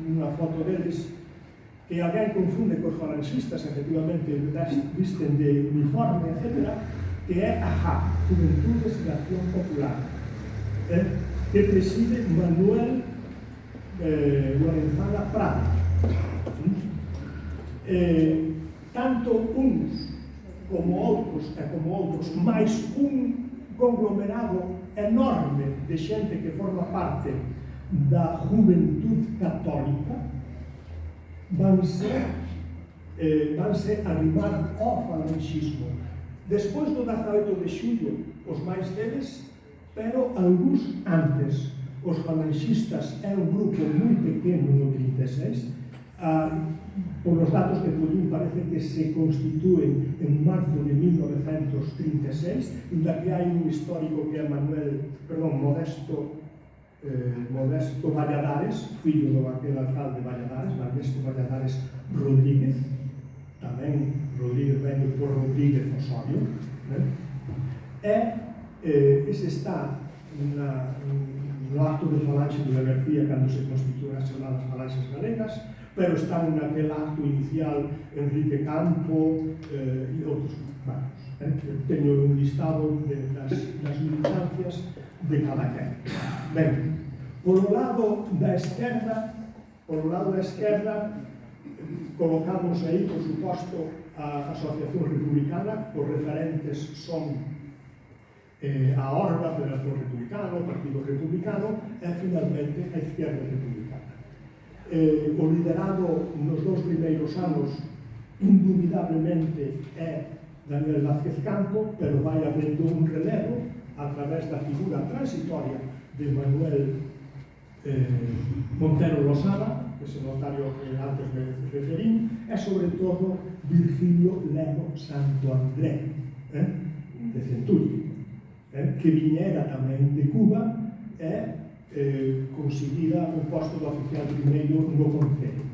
unha foto deles que alguén confunde cos falanxistas, efectivamente visten de uniforme, etc., que é a JA, Juventudes de Acción Popular, que preside Manuel Lorenzana Prado. Tanto uns como outros, máis un conglomerado enorme de xente que forma parte da Juventud Católica, vanse arrimar ao falanxismo. Despois do 18 de xullo, os máis deles, pero algúns antes. Os falanxistas é un grupo moi pequeno no 36, por los datos que collín parece que se constitúen en marzo de 1936, inda que hai un histórico que é Modesto Valladares, fillo do aquel alcalde Valladares, Modesto Valladares Rodríguez, tamén Rodríguez veño por Rodríguez Osorio, ese está no acto de falanxe de García cando se constitúen as chamadas falanxes galegas, pero están naquel acto inicial Enrique Campo e outros varios. Teño un listado das militancias de cada quen. Ben, polo lado da esquerda, colocamos aí, por suposto, a Asociación Republicana. Os referentes son a Horda, a Federación Republicana, o Partido Republicano e, finalmente, a Izquierda Republicana. O liderado nos 2 primeiros anos, indubidablemente, é Daniel Vázquez Campo, pero vai habendo un relevo a través da figura transitoria de Manuel Montero Losada, ese notario que antes me referín, e, sobre todo, Virgilio Lemo Santo André, de Centuria, que viñera tamén de Cuba e conseguira o posto de oficial primeiro no Concello.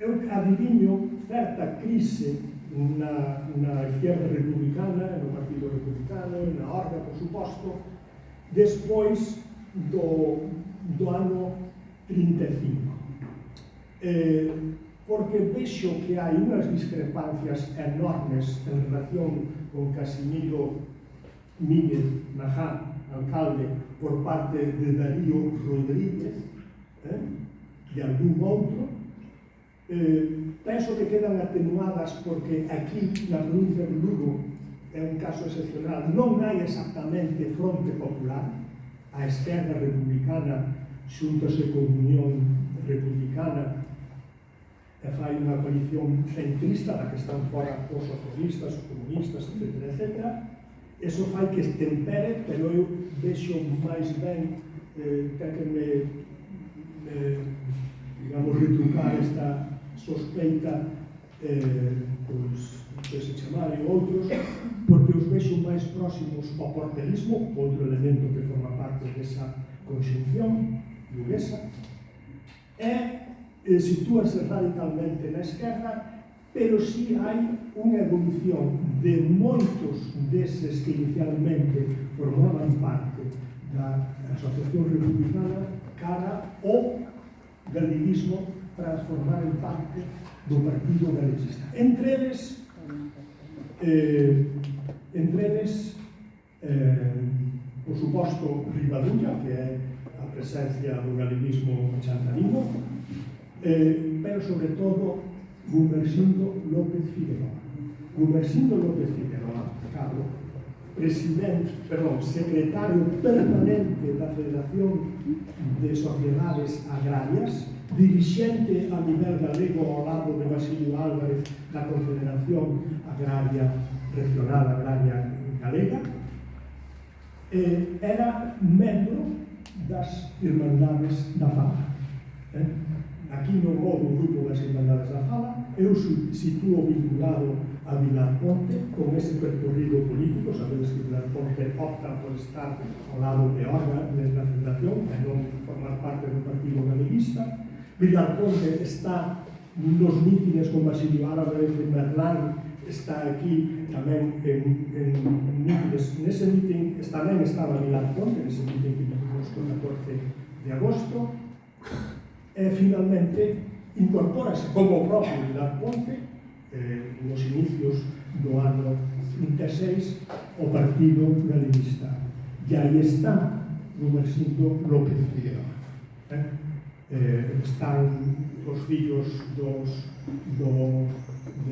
Eu adivinho certa crise na Izquierda Republicana, no Partido Republicano, na Horda, por suposto, despois do ano 35. Porque vexo que hai unhas discrepancias enormes en relación con Casimiro Míguez Najá, alcalde, por parte de Darío Rodríguez, de algún outro. Penso que quedan atenuadas porque aquí, na provincia de Lugo, é un caso excepcional, non hai exactamente fronte popular. A esquerda republicana xuntase con Unión Republicana e fai unha coalición centrista da que están fora os socialistas, os comunistas, etc. Eso fai que estempere, pero eu vexo máis ben que digamos, retrucar esta sospeita que se chamaron outros, porque os vexo máis próximos ao porterismo, outro elemento que forma parte desa conxunción luguesa, sitúase radicalmente na esquerda, pero si hai unha evolución de moitos deses que inicialmente formaban parte da Asociación Republicana cara ao galeguismo transformar en parte do Partido Galegista. Entre eles, por suposto, Rivadulla, que é a presencia do galeguismo chantarino, pero, sobre todo, Gumersindo López Figueroa. Gumersindo López Figueroa, Carlos, secretario permanente da Federación de Sociedades Agrarias, dirixente a nivel galego ao lado de Basilio Álvarez da Confederación Agraria Regional Agraria Galega, era membro das Irmandades da Fala. Aquí non houve un grupo das Irmandades da Fala, eu sitúo vinculado a Vilar Ponte con ese percorrido político. Sabedes que Vilar Ponte opta por estar ao lado de Orga na Fundación e non formar parte do Partido Galeguista, Vilarponte está nos mítines con Basilio Álvarez en Merlán, está aquí tamén en mítines. Nese mítin tamén estaba Vilarponte, nese mítin que tuvimos o 14 de agosto, e finalmente incorpórase como propio Vilarponte nos inicios do ano 36 o Partido Galeguista. E aí está Rumersito López Figueroa. Están os fillos de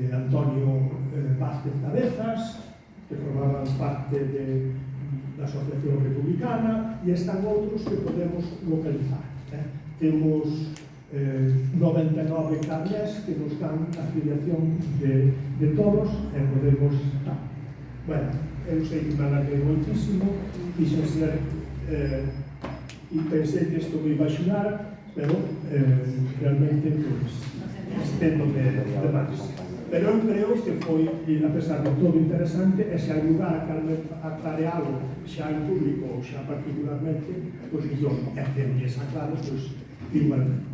Antonio Vázquez Cabezas, que formaban parte da Asociación Republicana, e están outros que podemos localizar. Temos 99 carnés que nos dan a afiliación de todos e podemos estar. Bueno, eu sei que me alarguei moitísimo, quixen ser e pensei que isto me iba a axudar, pero realmente estendo de máis. Pero eu creo que foi, a pesar de todo interesante, e se hai lugar a clarealo xa en público ou xa particularmente, pois yo, e que me esa claro, pois igualmente.